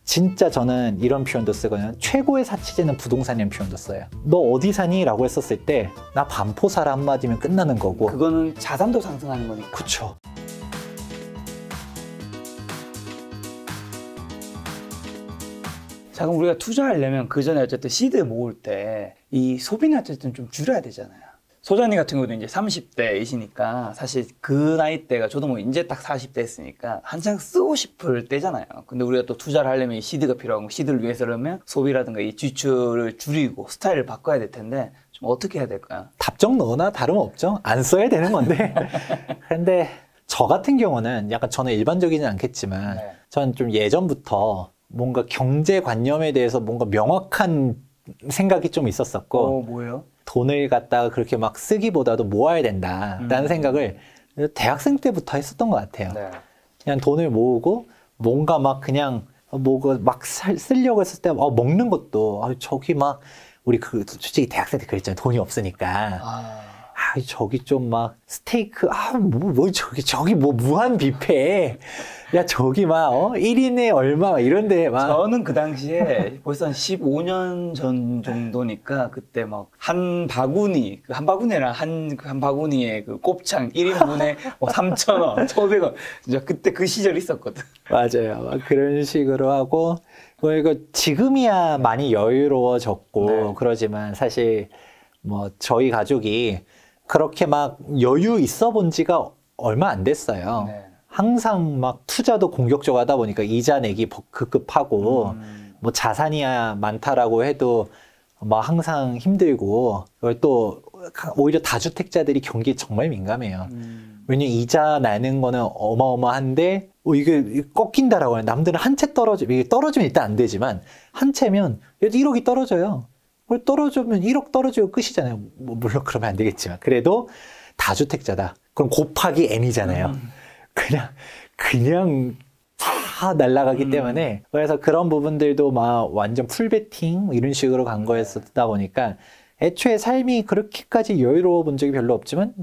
진짜 저는 이런 표현도 쓰거든요. 최고의 사치제는 부동산이라는 표현도 써요. 너 어디 사니? 라고 했었을 때 나 반포 살아 한마디면 끝나는 거고. 그거는 자산도 상승하는 거니까. 그쵸. 자, 그럼 우리가 투자하려면 그 전에 어쨌든 시드 모을 때 이 소비는 어쨌든 좀 줄여야 되잖아요. 소장님 같은 경우도 이제 30대이시니까 사실 그 나이대가 저도 뭐 이제 딱 40대 했으니까 한창 쓰고 싶을 때잖아요. 근데 우리가 또 투자를 하려면 이 시드가 필요하고 시드를 위해서라면 소비라든가 이 지출을 줄이고 스타일을 바꿔야 될 텐데 좀 어떻게 해야 될까요? 답정 너나 다름없죠. 안 써야 되는 건데. 근데 저 같은 경우는 약간 저는 일반적이진 않겠지만 네. 저는 좀 예전부터 뭔가 경제관념에 대해서 뭔가 명확한 생각이 좀 있었었고 뭐예요? 돈을 갖다가 그렇게 막 쓰기보다도 모아야 된다라는 생각을 대학생 때부터 했었던 것 같아요. 네. 그냥 돈을 모으고 뭔가 막 그냥 뭐가 막 쓰려고 했을 때 먹는 것도 저기 막 우리 그 솔직히 대학생 때 그랬잖아요. 돈이 없으니까 저기 좀 막 스테이크 저기 뭐 무한 뷔페 야 저기 막 1인에 얼마 이런데 막 저는 그 당시에 벌써 한 15년 전 정도니까 그때 막 한 바구니 한 바구니랑 한 바구니에 그 곱창 1인분에 뭐 3,000원, 1,500원 진짜 그때 그 시절이 있었거든. 맞아요. 막 그런 식으로 하고 이거 지금이야 많이 여유로워졌고 네. 그러지만 사실 뭐 저희 가족이 그렇게 막 여유 있어 본 지가 얼마 안 됐어요. 네. 항상 막 투자도 공격적으로 하다 보니까 이자 내기 급급하고 뭐 자산이야 많다라고 해도 막 항상 힘들고 그걸 또 오히려 다주택자들이 경기에 정말 민감해요. 왜냐면 이자 내는 거는 어마어마한데 이게 꺾인다라고 해요. 남들은 한 채 이게 떨어지면 일단 안 되지만 한 채면 1억이 떨어져요. 그걸 떨어지면 1억 떨어지고 끝이잖아요. 뭐 물론 그러면 안 되겠지만 그래도 다주택자다. 그럼 곱하기 n이잖아요. 그냥 다 날아가기 때문에 그래서 그런 부분들도 막 완전 풀베팅 이런 식으로 간 거였다 보니까 애초에 삶이 그렇게까지 여유로워 본 적이 별로 없지만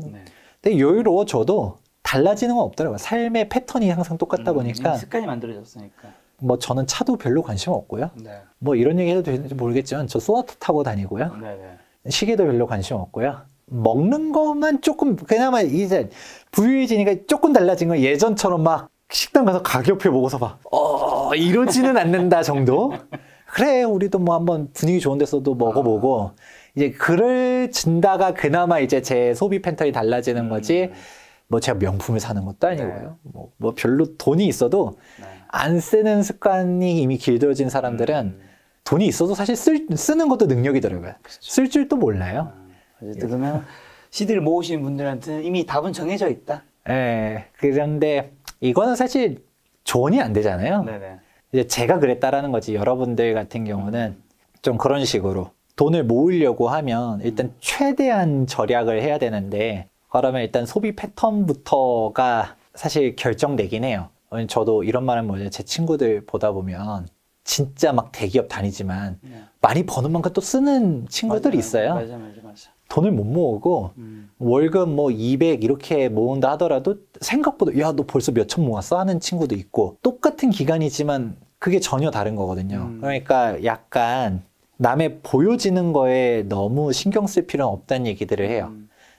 근데 여유로워져도 달라지는 건 없더라고요. 삶의 패턴이 항상 똑같다 보니까 습관이 만들어졌으니까. 뭐 저는 차도 별로 관심 없고요. 네. 뭐 이런 얘기 해도 되는지 모르겠지만 저 소나타 타고 다니고요. 시계도 별로 관심 없고요. 먹는 것만 조금 그나마 이제 부유해지니까 조금 달라진 건 예전처럼 막 식당 가서 가격표 보고서 막 이러지는 않는다 정도. 그래 우리도 뭐 한번 분위기 좋은 데서도 먹어보고 이제 그럴진다가 그나마 이제 제 소비 패턴이 달라지는 거지. 뭐 제가 명품을 사는 것도 아니고요. 뭐 별로 돈이 있어도 안 쓰는 습관이 이미 길들어진 사람들은 돈이 있어도 사실 쓰는 것도 능력이더라고요. 쓸 줄도 몰라요. 그러면 시드를 모으시는 분들한테는 이미 답은 정해져 있다. 네. 그런데 이거는 사실 조언이 안 되잖아요. 네네. 이제 제가 그랬다라는 거지. 여러분들 같은 경우는 좀 그런 식으로 돈을 모으려고 하면 일단 최대한 절약을 해야 되는데 그러면 일단 소비 패턴부터가 사실 결정되긴 해요. 저도 이런 말은 뭐냐 제 친구들 보다 보면 진짜 막 대기업 다니지만 많이 버는 만큼 또 쓰는 친구들이 있어요. 맞아. 돈을 못 모으고 월급 뭐 200 이렇게 모은다 하더라도 생각보다 야 너 벌써 몇천 모았어 하는 친구도 있고 똑같은 기간이지만 그게 전혀 다른 거거든요. 그러니까 약간 남의 보여지는 거에 너무 신경 쓸 필요는 없다는 얘기들을 해요.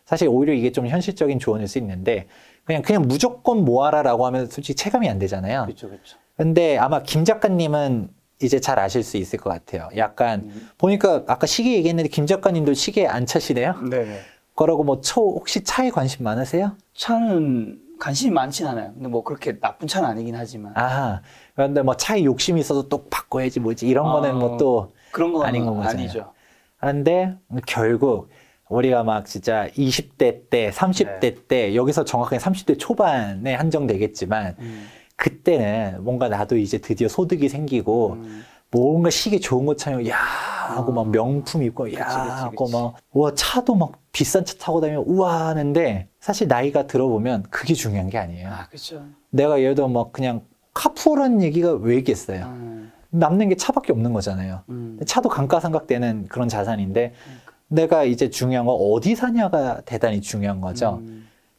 사실 오히려 이게 좀 현실적인 조언일 수 있는데 그냥 무조건 모아라라고 하면 솔직히 체감이 안 되잖아요. 그렇죠. 근데 아마 김 작가님은 이제 잘 아실 수 있을 것 같아요. 약간 보니까 아까 시계 얘기했는데 김 작가님도 시계 안 차시네요? 네네. 그러고 뭐 혹시 차에 관심 많으세요? 차는 관심이 많진 않아요. 근데 뭐 그렇게 나쁜 차는 아니긴 하지만. 그런데 뭐 차에 욕심이 있어서 또 바꿔야지 뭐지 이런 거는 뭐 또 그런 건 아닌 거잖아요. 아니죠. 그런데 결국 우리가 막 진짜 20대 때, 30대 때 여기서 정확하게 30대 초반에 한정되겠지만 그때는 뭔가 나도 이제 드디어 소득이 생기고 뭔가 시계 좋은 거 차면 야 하고 막 명품 입고 야 하고 막 와 차도 막 비싼 차 타고 다니면 우와 하는데 사실 나이가 들어보면 그게 중요한 게 아니에요. 그렇죠. 내가 예를 들어 막 그냥 카푸어라는 얘기가 왜 있겠어요. 남는 게 차밖에 없는 거잖아요. 차도 감가상각되는 그런 자산인데 내가 이제 중요한 건 어디 사냐가 대단히 중요한 거죠.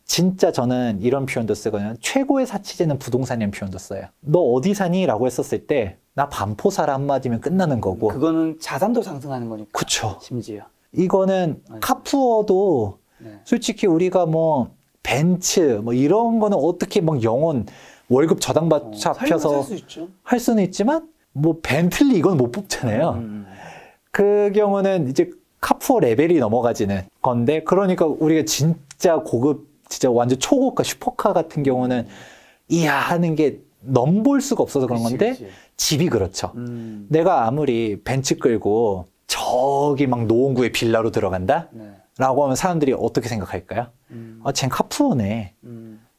진짜 저는 이런 표현도 쓰거든요. 최고의 사치제는 부동산이라는 표현도 써요. 너 어디 사니? 라고 했었을 때 나 반포 살아 한마디면 끝나는 거고. 그거는 자산도 상승하는 거니까. 그쵸. 심지어. 이거는 카푸어도 네. 솔직히 우리가 뭐 벤츠 뭐 이런 거는 어떻게 막 영원 월급 저당 잡혀서 수 있죠. 할 수는 있지만 뭐 벤틀리 이건 못 뽑잖아요. 그 경우는 이제 카푸어 레벨이 넘어가지는 건데, 그러니까 우리가 진짜 고급, 진짜 완전 초고가 슈퍼카 같은 경우는 이야 하는 게 넘볼 수가 없어서 그런 건데, 그치. 집이 그렇죠. 내가 아무리 벤츠 끌고 저기 막 노원구의 빌라로 들어간다? 네. 라고 하면 사람들이 어떻게 생각할까요? 아, 쟨 카푸어네.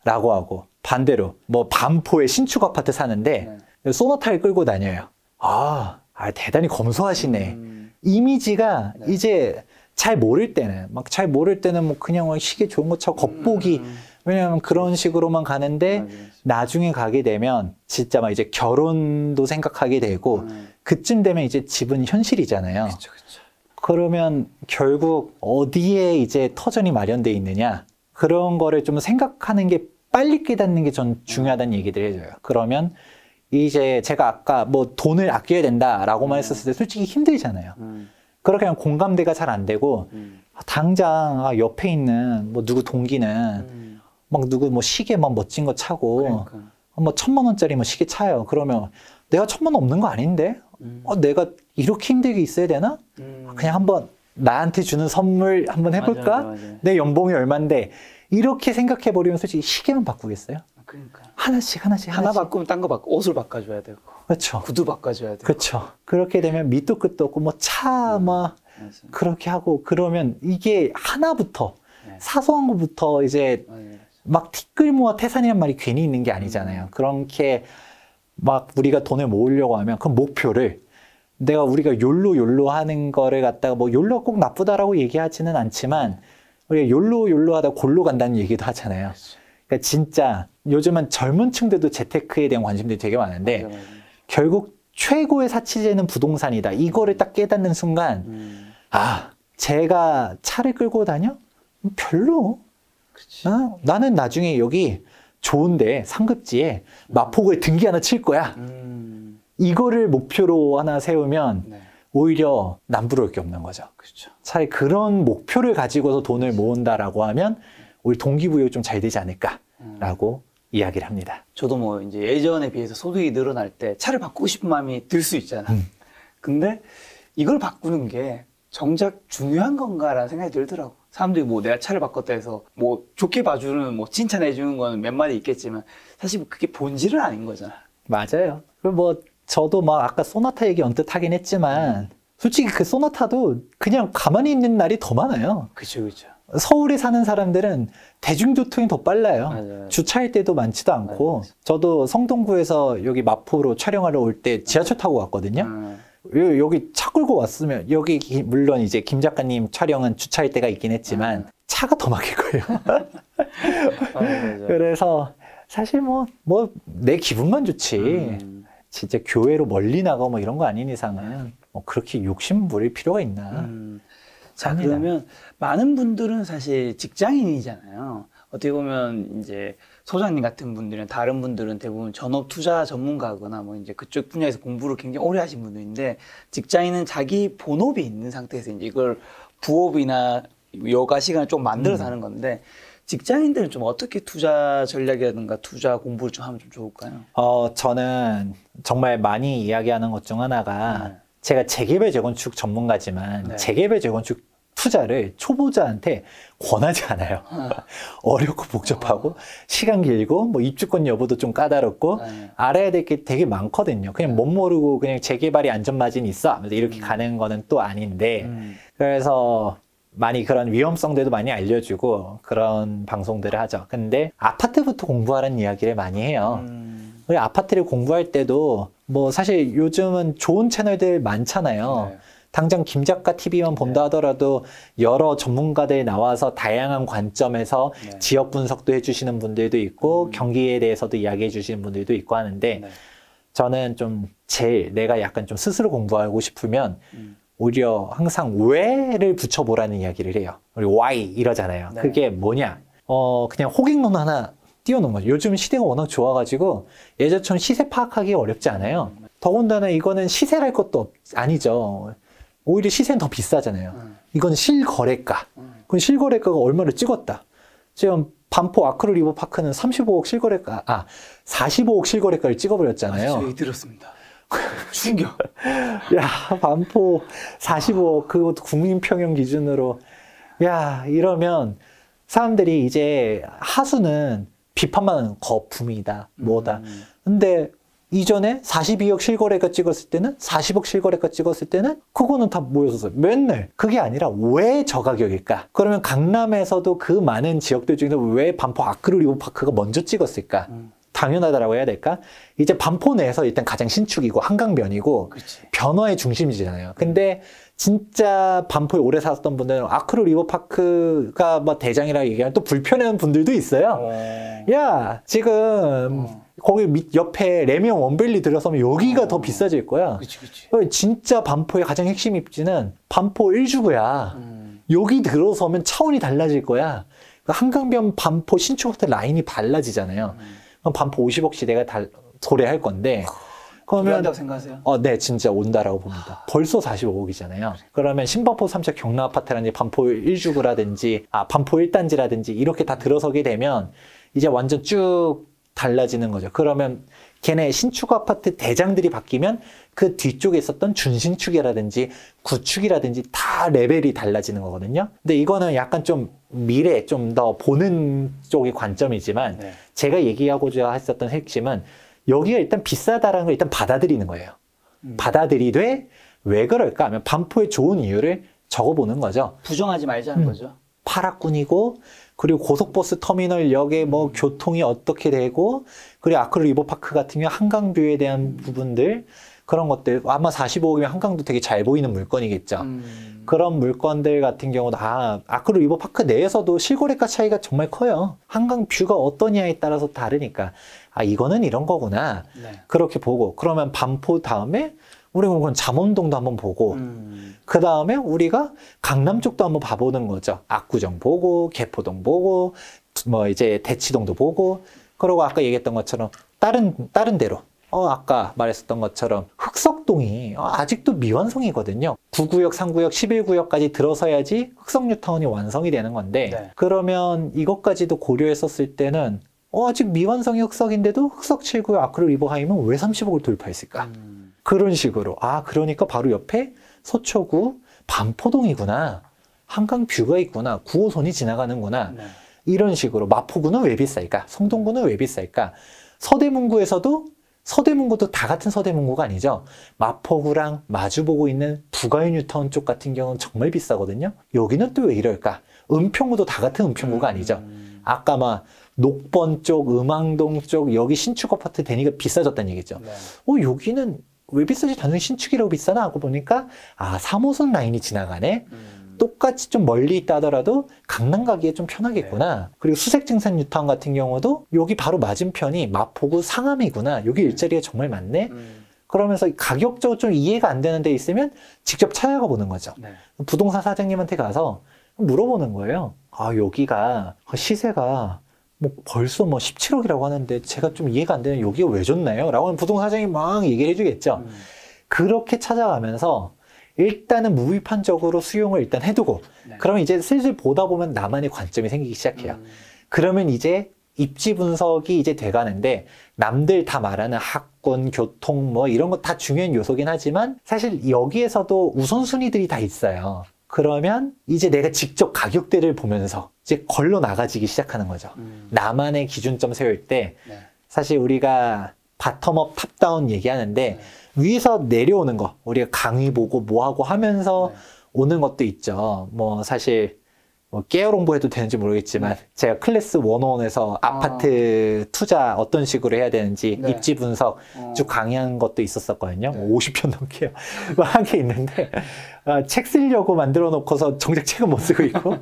라고 하고, 반대로 뭐 반포에 신축 아파트 사는데 소나타를 끌고 다녀요. 아, 대단히 검소하시네. 이미지가 네. 이제 잘 모를 때는 뭐 그냥 시계 좋은 거 차고 겉보기, 왜냐면 그런 식으로만 가는데 맞아. 나중에 가게 되면 진짜 막 이제 결혼도 생각하게 되고 그쯤 되면 이제 집은 현실이잖아요. 그쵸. 그러면 결국 어디에 이제 터전이 마련되어 있느냐, 그런 거를 좀 생각하는 게, 빨리 깨닫는 게 전 중요하다는 얘기들 해줘요. 그러면 이제 제가 아까 뭐 돈을 아껴야 된다라고만 했었을 때 솔직히 힘들잖아요. 그렇게 하면 공감대가 잘 안 되고, 당장 옆에 있는 뭐 누구 동기는 막 누구 뭐 시계 막 멋진 거 차고 그러니까. 뭐 1,000만 원짜리 뭐 시계 차요. 그러면 내가 1,000만 원 없는 거 아닌데? 내가 이렇게 힘들게 있어야 되나? 그냥 한번 나한테 주는 선물 한번 해볼까? 맞아. 내 연봉이 얼만데? 이렇게 생각해버리면 솔직히 시계만 바꾸겠어요? 그러니까. 하나씩. 하나 바꾸면 딴 거 바꿔. 옷을 바꿔줘야 되고. 그렇죠. 구두 바꿔줘야 되고. 그렇죠. 그렇게 되면 밑도 끝도 없고 뭐 차 막 맞아. 그렇게 하고, 그러면 이게 하나부터 네. 사소한 것부터 이제 맞아. 막 티끌모아 태산이란 말이 괜히 있는 게 아니잖아요. 그렇게 막 우리가 돈을 모으려고 하면 그 목표를, 우리가 욜로 하는 거를 갖다가 뭐 욜로가 꼭 나쁘다라고 얘기하지는 않지만 우리가 욜로 하다 골로 간다는 얘기도 하잖아요. 그러니까 진짜 요즘은 젊은 층들도 재테크에 대한 관심들이 되게 많은데 맞아. 결국 최고의 사치제는 부동산이다. 이거를 딱 깨닫는 순간 아, 제가 차를 끌고 다녀? 별로. 그치. 나는 나중에 여기 좋은데 상급지에 마포구에 등기 하나 칠 거야. 이거를 목표로 하나 세우면 네. 오히려 남부러울 게 없는 거죠. 그렇죠. 차라리 그런 목표를 가지고서 돈을 모은다라고 하면 오히려 동기부여가 좀 잘 되지 않을까라고 이야기를 합니다. 저도 뭐 이제 예전에 비해서 소득이 늘어날 때 차를 바꾸고 싶은 마음이 들 수 있잖아. 근데 이걸 바꾸는 게 정작 중요한 건가라는 생각이 들더라고. 사람들이 뭐 내가 차를 바꿨다 해서 뭐 좋게 봐주는, 뭐 칭찬해주는 거는 몇 마디 있겠지만 사실 그게 본질은 아닌 거잖아. 맞아요. 그리고 뭐 저도 막 아까 소나타 얘기 언뜻 하긴 했지만 솔직히 그 소나타도 그냥 가만히 있는 날이 더 많아요. 그쵸. 서울에 사는 사람들은 대중교통이 더 빨라요. 맞아요. 주차할 때도 많지도 않고. 맞아요. 저도 성동구에서 여기 마포로 촬영하러 올 때 지하철 타고 왔거든요. 여기 차 끌고 왔으면, 여기 물론 이제 김 작가님 촬영은 주차할 때가 있긴 했지만 차가 더 막힐 거예요. 맞아. 그래서 사실 뭐 내 기분만 좋지. 진짜 교회로 멀리 나가고 뭐 이런 거 아닌 이상은 뭐 그렇게 욕심 부릴 필요가 있나. 자, 합니다. 그러면 많은 분들은 사실 직장인이잖아요. 어떻게 보면 이제 소장님 같은 분들은, 다른 분들은 대부분 전업 투자 전문가거나 뭐 이제 그쪽 분야에서 공부를 굉장히 오래 하신 분들인데, 직장인은 자기 본업이 있는 상태에서 이제 이걸 부업이나 여가 시간을 좀 만들어서 하는 건데, 직장인들은 좀 어떻게 투자 전략이라든가 투자 공부를 좀 하면 좀 좋을까요? 저는 정말 많이 이야기하는 것 중 하나가, 제가 재개발 재건축 전문가지만 네. 재개발 재건축 투자를 초보자한테 권하지 않아요. 어렵고 복잡하고 시간 길고 뭐 입주권 여부도 좀 까다롭고 알아야 될 게 되게 많거든요. 그냥 못 모르고 그냥 재개발이 안전마진이 있어 하면서 이렇게 가는 거는 또 아닌데, 그래서 많이 그런 위험성들도 많이 알려주고 그런 방송들을 하죠. 근데 아파트부터 공부하라는 이야기를 많이 해요. 우리 아파트를 공부할 때도 뭐 사실 요즘은 좋은 채널들 많잖아요. 네. 당장 김 작가 TV만 본다 하더라도 여러 전문가들 나와서 다양한 관점에서 네. 지역 분석도 해주시는 분들도 있고 경기에 대해서도 이야기해 주시는 분들도 있고 하는데, 네. 저는 좀 제일 내가 약간 좀 스스로 공부하고 싶으면 오히려 항상 왜를 붙여보라는 이야기를 해요. 우리 why 이러잖아요. 네. 그게 뭐냐? 그냥 호갱론 하나 띄워놓은 거죠. 요즘 시대가 워낙 좋아가지고 예전처럼 시세 파악하기 어렵지 않아요. 더군다나 이거는 시세랄 것도 아니죠. 오히려 시세는 더 비싸잖아요. 이건 실거래가. 그럼 실거래가가 얼마를 찍었다. 지금 반포 아크릴 리버파크는 35억 실거래가, 45억 실거래가를 찍어버렸잖아요. 저 얘기 들었습니다. 충격. 야, 반포 45억, 그것도 국민평형 기준으로. 야, 이러면 사람들이 이제 하수는 비판만 하는 거품이다, 뭐다. 근데 이전에 42억 실거래가 찍었을 때는, 40억 실거래가 찍었을 때는 그거는 다 모였었어요. 맨날. 그게 아니라 왜 저 가격일까? 그러면 강남에서도 그 많은 지역들 중에서 왜 반포 아크릴 리버파크가 먼저 찍었을까? 당연하다라고 해야 될까? 이제 반포 내에서 일단 가장 신축이고 한강변이고 그치. 변화의 중심지잖아요. 근데 진짜 반포에 오래 살았던 분들은 아크릴 리버파크가 뭐 대장이라고 얘기하면 또 불편해하는 분들도 있어요. 야, 지금 거기 밑 옆에 레미안 원밸리 들어서면 여기가 더 비싸질 거야. 그치, 그치. 진짜 반포의 가장 핵심 입지는 반포 1주구야. 여기 들어서면 차원이 달라질 거야. 한강변 반포 신축 호텔 라인이 달라지잖아요. 그럼 반포 50억 시대가 도래할 건데. 그러면 한다고 생각하세요? 네, 진짜 온다라고 봅니다. 벌써 45억이잖아요. 그러면 신반포 3차 경락 아파트라든지 반포 1주구라든지 반포 1단지라든지 이렇게 다 들어서게 되면 이제 완전 쭉 달라지는 거죠. 그러면 걔네 신축 아파트 대장들이 바뀌면 그 뒤쪽에 있었던 준신축이라든지 구축이라든지 다 레벨이 달라지는 거거든요. 근데 이거는 약간 좀 미래, 좀 더 보는 쪽의 관점이지만 네. 제가 얘기하고자 했었던 핵심은 여기가 일단 비싸다라는 걸 일단 받아들이는 거예요. 받아들이되 왜 그럴까 하면 반포의 좋은 이유를 적어보는 거죠. 부정하지 말자는 거죠. 파락군이고 그리고 고속버스 터미널역에 뭐 교통이 어떻게 되고 그리고 아크릴 리버파크 같은 경우 한강뷰에 대한 부분들 그런 것들 아마 45억이면 한강도 되게 잘 보이는 물건이겠죠. 그런 물건들 같은 경우도 아크릴 리버파크 내에서도 실거래가 차이가 정말 커요. 한강 뷰가 어떠냐에 따라서 다르니까 이거는 이런 거구나. 네. 그렇게 보고 그러면 반포 다음에 우리가 그건 잠원동도 한번 보고 그 다음에 우리가 강남 쪽도 한번 봐보는 거죠. 압구정 보고 개포동 보고 뭐 이제 대치동도 보고 그리고 아까 얘기했던 것처럼 다른 데로 아까 말했었던 것처럼 흑석동이 아직도 미완성이거든요. 9구역, 3구역, 11구역까지 들어서야지 흑석뉴타운이 완성이 되는 건데 네. 그러면 이것까지도 고려했었을 때는 아직 미완성이 흑석인데도 흑석 7구역 아크릴 리버하임은 왜 30억을 돌파했을까? 그런 식으로 그러니까 바로 옆에 서초구 반포동이구나. 한강 뷰가 있구나. 9호선이 지나가는구나. 네. 이런 식으로 마포구는 왜 비쌀까? 성동구는 왜 비쌀까? 서대문구도 다 같은 서대문구가 아니죠. 마포구랑 마주보고 있는 부가인 뉴타운 쪽 같은 경우는 정말 비싸거든요. 여기는 또 왜 이럴까? 은평구도 다 같은 은평구가 아니죠. 아까 막 녹번 쪽, 음앙동 쪽 여기 신축 아파트 되니까 비싸졌다는 얘기죠. 네. 여기는 왜 비싸지? 단순히 신축이라고 비싸나? 하고 보니까 3호선 라인이 지나가네? 똑같이 좀 멀리 있다 하더라도 강남 가기에 좀 편하겠구나. 그리고 수색증산 뉴타운 같은 경우도 여기 바로 맞은편이 마포구 상암이구나. 여기 일자리가 정말 많네? 그러면서 가격적으로 좀 이해가 안 되는 데 있으면 직접 찾아가 보는 거죠. 네. 부동산 사장님한테 가서 물어보는 거예요. 여기가 시세가 벌써 17억이라고 하는데 제가 좀 이해가 안 되는 여기가 왜 좋나요? 라고 하면 부동산 사장이 막 얘기를 해주겠죠. 그렇게 찾아가면서 일단은 무비판적으로 수용을 일단 해두고 네. 그러면 이제 슬슬 보다 보면 나만의 관점이 생기기 시작해요. 그러면 이제 입지 분석이 이제 돼가는데 남들 다 말하는 학군, 교통 뭐 이런 거 다 중요한 요소긴 하지만 사실 여기에서도 우선순위들이 다 있어요. 그러면 이제 내가 직접 가격대를 보면서 이제 걸러 나가지기 시작하는 거죠. 나만의 기준점 세울 때 네. 사실 우리가 바텀업, 탑다운 얘기하는데 위에서 내려오는 거 우리가 강의 보고 뭐하고 하면서 오는 것도 있죠. 뭐 사실 깨어롱보 해도 되는지 모르겠지만 제가 클래스 101에서 아파트 투자 어떤 식으로 해야 되는지 네. 입지 분석 쭉 강의한 것도 있었었거든요. 50편 넘게 한 게 있는데 책 쓰려고 만들어 놓고서 정작 책은 못 쓰고 있고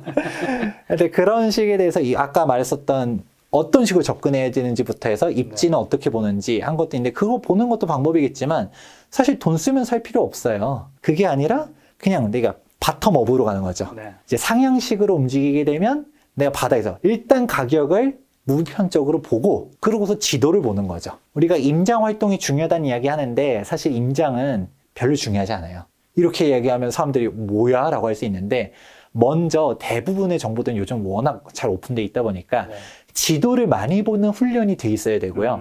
근데 그런 식에 대해서 아까 말했었던 어떤 식으로 접근해야 되는지부터 해서 입지는 어떻게 보는지 한 것도 있는데 그거 보는 것도 방법이겠지만 사실 돈 쓰면 살 필요 없어요. 그게 아니라 그냥 내가 바텀업으로 가는 거죠. 네. 이제 상향식으로 움직이게 되면 내가 바닥에서 일단 가격을 무편적으로 보고 그러고서 지도를 보는 거죠. 우리가 임장 활동이 중요하다는 이야기 하는데 사실 임장은 별로 중요하지 않아요. 이렇게 얘기하면 사람들이 뭐야? 라고 할 수 있는데 먼저 대부분의 정보들은 요즘 워낙 잘 오픈돼 있다 보니까 지도를 많이 보는 훈련이 돼 있어야 되고요.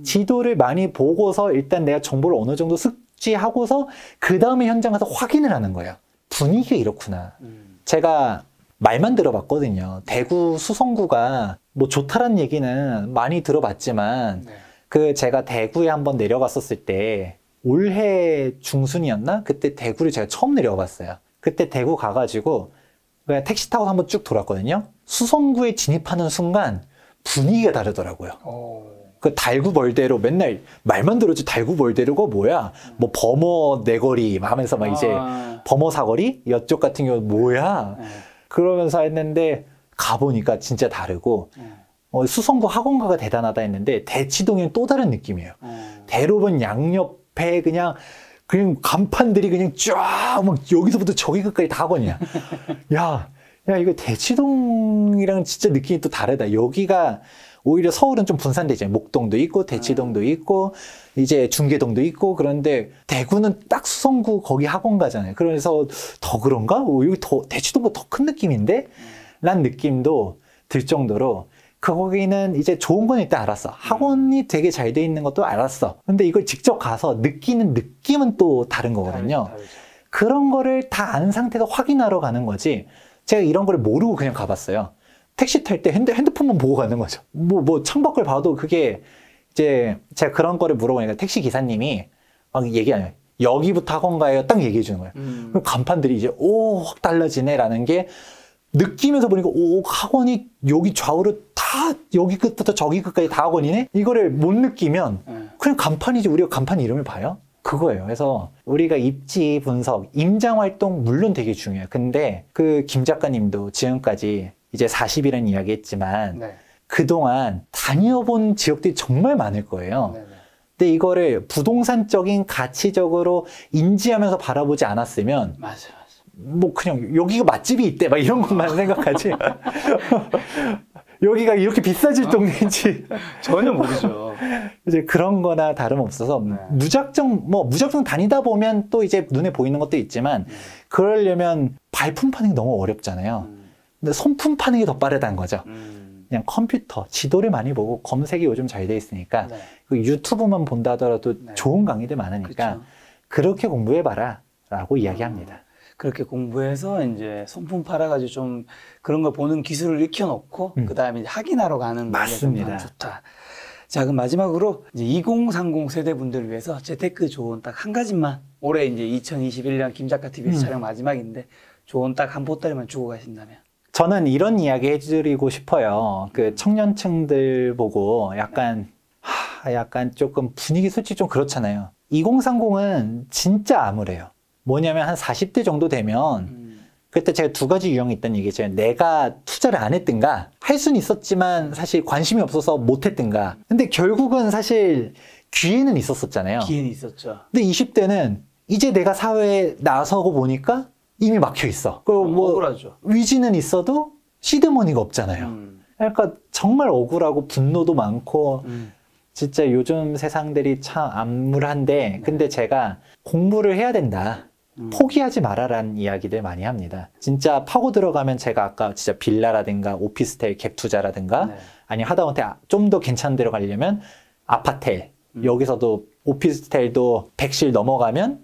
지도를 많이 보고서 일단 내가 정보를 어느 정도 숙지하고서 그 다음에 현장 가서 확인을 하는 거예요. 분위기가 이렇구나. 제가 말만 들어봤거든요. 대구 수성구가 뭐 좋다란 얘기는 많이 들어봤지만 그 제가 대구에 한번 내려갔었을 때 올해 중순이었나? 그때 대구를 제가 처음 내려봤어요. 그때 대구 가가지고 그냥 택시 타고 한번 쭉 돌았거든요. 수성구에 진입하는 순간 분위기가 다르더라고요. 그 달구벌대로 맨날 말만 들었지 달구벌대로가 뭐야? 뭐 범어 내거리 하면서 막 이제 범어 사거리? 이쪽 같은 경우 뭐야? 그러면서 했는데 가보니까 진짜 다르고 수성구 학원가가 대단하다 했는데 대치동에는 또 다른 느낌이에요. 대로변 양옆에 그냥 간판들이 그냥 쫙 막 여기서부터 저기 끝까지 다 학원이야. 야 이거 대치동이랑 진짜 느낌이 또 다르다. 여기가 오히려 서울은 좀 분산돼 있잖아요. 목동도 있고 대치동도 있고 이제 중계동도 있고 그런데 대구는 딱 수성구 거기 학원가잖아요. 그래서 더 그런가? 여기 더 대치동보다 더 큰 느낌인데? 란 느낌도 들 정도로 거기는 이제 좋은 건 일단 알았어. 학원이 되게 잘 돼 있는 것도 알았어. 근데 이걸 직접 가서 느끼는 느낌은 또 다른 거거든요. 그런 거를 다 안 상태에서 확인하러 가는 거지. 제가 이런 걸 모르고 그냥 가봤어요. 택시 탈 때 핸드폰만 보고 가는 거죠. 뭐 창밖을 봐도 그게 이제 제가 그런 거를 물어보니까 택시 기사님이 막 얘기하네요. 여기부터 학원가예요. 딱 얘기해 주는 거예요. 그럼 간판들이 이제 확 달라지네라는 게 느끼면서 보니까 학원이 여기 좌우로 다 여기 끝부터 저기 끝까지 다 학원이네? 이거를 못 느끼면 그냥 간판이지 우리가 간판 이름을 봐요? 그거예요. 그래서 우리가 입지 분석, 임장 활동 물론 되게 중요해요. 근데 그 김 작가님도 지금까지 이제 40이라는 이야기 했지만 그동안 다녀본 지역들이 정말 많을 거예요. 근데 이거를 부동산적인 가치적으로 인지하면서 바라보지 않았으면 뭐 그냥 여기가 맛집이 있대 막 이런 것만 생각하지 여기가 이렇게 비싸질 동네인지 전혀 모르죠. 이제 그런 거나 다름없어서 무작정 다니다 보면 또 이제 눈에 보이는 것도 있지만 그러려면 발품 파는 게 너무 어렵잖아요. 근데 손품 파는 게 더 빠르다는 거죠. 그냥 컴퓨터, 지도를 많이 보고 검색이 요즘 잘 돼 있으니까 그 유튜브만 본다 하더라도 좋은 강의들 많으니까 그렇게 공부해봐라 라고 이야기합니다. 그렇게 공부해서 이제 손품 팔아가지고 좀 그런 걸 보는 기술을 익혀놓고 그 다음에 확인하러 가는 게 좀 좋다. 자, 그럼 마지막으로 이제 2030 세대 분들을 위해서 재테크 조언 딱 한 가지만 올해 이제 2021년 김 작가 TV에서 촬영 마지막인데 조언 딱 한 보따리만 주고 가신다면. 저는 이런 이야기 해드리고 싶어요. 그 청년층들 보고 약간 조금 분위기 솔직히 좀 그렇잖아요. 2030은 진짜 암울해요. 뭐냐면 한 40대 정도 되면 그때 제가 두 가지 유형이 있다는 얘기죠. 내가 투자를 안 했든가 할 수는 있었지만 사실 관심이 없어서 못 했든가. 근데 결국은 사실 기회는 있었잖아요. 기회는 있었죠. 근데 20대는 이제 내가 사회에 나서고 보니까 이미 막혀 있어. 그리고 뭐 억울하죠. 위지는 있어도 시드머니가 없잖아요. 그러니까 정말 억울하고 분노도 많고 진짜 요즘 세상들이 참 암울한데 근데 제가 공부를 해야 된다. 포기하지 말아라는 이야기들 많이 합니다. 진짜 파고 들어가면 제가 아까 진짜 빌라라든가 오피스텔 갭 투자라든가 아니면 하다못해 좀 더 괜찮은 데로 가려면 아파텔 여기서도 오피스텔도 100실 넘어가면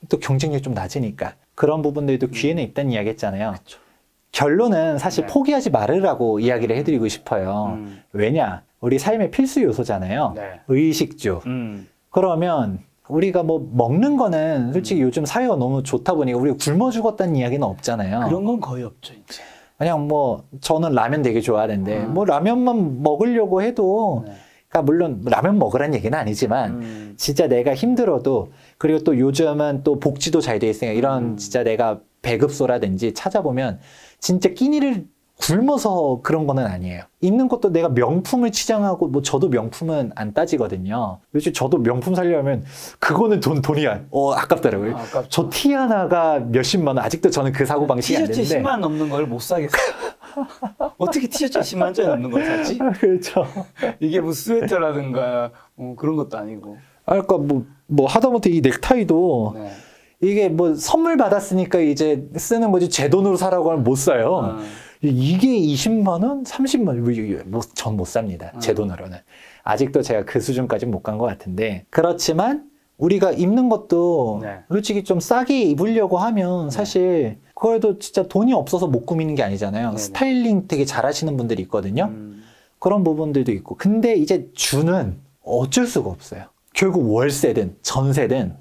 또 경쟁력이 좀 낮으니까 그런 부분들도 기회는 있다는 이야기 했잖아요. 그쵸. 결론은 사실 포기하지 말으라고 이야기를 해드리고 싶어요. 왜냐? 우리 삶의 필수 요소잖아요. 의식주. 그러면 우리가 뭐 먹는 거는 솔직히 요즘 사회가 너무 좋다 보니까 우리가 굶어 죽었다는 이야기는 없잖아요. 그런 건 거의 없죠, 이제. 그냥 뭐 저는 라면 되게 좋아하는데 뭐 라면만 먹으려고 해도 그러니까 물론 라면 먹으란 얘기는 아니지만 진짜 내가 힘들어도 그리고 또 요즘은 또 복지도 잘 돼 있으니까 이런 진짜 내가 배급소라든지 찾아보면 진짜 끼니를 굶어서 그런 거는 아니에요. 있는 것도 내가 명품을 치장하고 뭐 저도 명품은 안 따지거든요. 요즘 저도 명품 살려면 그거는 돈이 아깝더라고요. 저 티 하나가 몇십만 원 아직도 저는 그 사고방식이 안 되는데 티셔츠 10만 원 넘는 걸 못 사겠어요. 어떻게 티셔츠 10만 원짜리 넘는 걸 샀지? 그렇죠. 이게 뭐 스웨터라든가 그런 것도 아니고. 그러니까 뭐 하다못해 이 넥타이도 네. 이게 뭐 선물 받았으니까 이제 쓰는 거지 제 돈으로 사라고 하면 못 사요. 이게 20만 원, 30만 원, 전 못 삽니다. 제 돈으로는. 아직도 제가 그 수준까지 못 간 것 같은데. 그렇지만 우리가 입는 것도 네. 솔직히 좀 싸게 입으려고 하면 사실 그래도 진짜 돈이 없어서 못 꾸미는 게 아니잖아요. 네네. 스타일링 되게 잘하시는 분들이 있거든요. 그런 부분들도 있고. 근데 이제 주는 어쩔 수가 없어요. 결국 월세든 전세든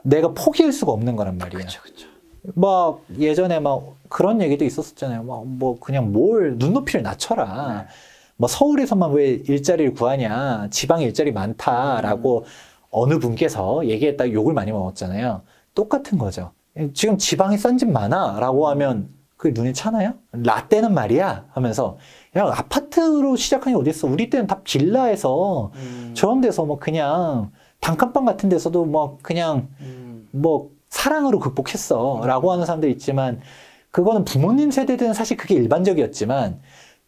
내가 포기할 수가 없는 거란 말이에요. 그쵸, 그쵸. 막 예전에 막 그런 얘기도 있었잖아요. 뭐 그냥 눈높이를 낮춰라. 네. 뭐 서울에서만 왜 일자리를 구하냐. 지방에 일자리 많다라고 어느 분께서 얘기했다가 욕을 많이 먹었잖아요. 똑같은 거죠. 지금 지방에 싼 집 많아라고 하면 그게 눈에 차나요? 라떼는 말이야 하면서 야 아파트로 시작한 게 어딨어. 우리 때는 다 빌라에서 저런 데서 뭐 그냥 단칸방 같은 데서도 뭐 그냥 뭐 사랑으로 극복했어 라고 하는 사람도 있지만 그거는 부모님 세대들은 사실 그게 일반적이었지만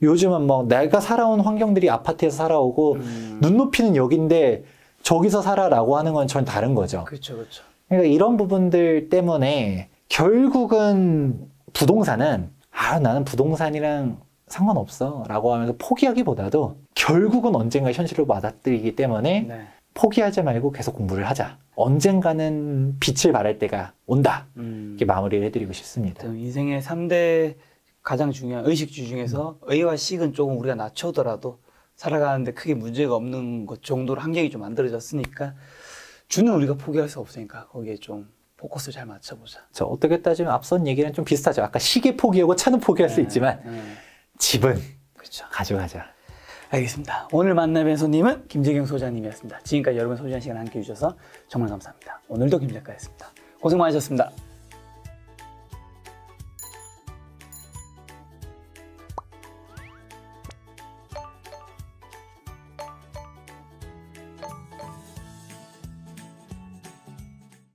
요즘은 뭐 내가 살아온 환경들이 아파트에서 살아오고 눈높이는 여긴데 저기서 살아라고 하는 건 전 다른 거죠. 그렇죠, 그렇죠. 그러니까 이런 부분들 때문에 결국은 부동산은 나는 부동산이랑 상관없어 라고 하면서 포기하기보다도 결국은 언젠가 현실로 맞닥뜨리기 때문에 네. 포기하지 말고 계속 공부를 하자. 언젠가는 빛을 발할 때가 온다. 이렇게 마무리를 해드리고 싶습니다. 인생의 3대 가장 중요한 의식주 중에서 의와 식은 조금 우리가 낮추더라도 살아가는데 크게 문제가 없는 것 정도로 환경이 좀 만들어졌으니까 주는 우리가 포기할 수 없으니까 거기에 좀 포커스 잘 맞춰보자. 저 어떻게 따지면 앞선 얘기랑 좀 비슷하죠. 아까 시계 포기하고 차는 포기할 수 있지만 집은 그렇죠. 가져가자. 알겠습니다. 오늘 만나뵌 손님은 김재경 소장님이었습니다. 지금까지 여러분 소중한 시간 함께 해주셔서 정말 감사합니다. 오늘도 김 작가였습니다. 고생 많으셨습니다.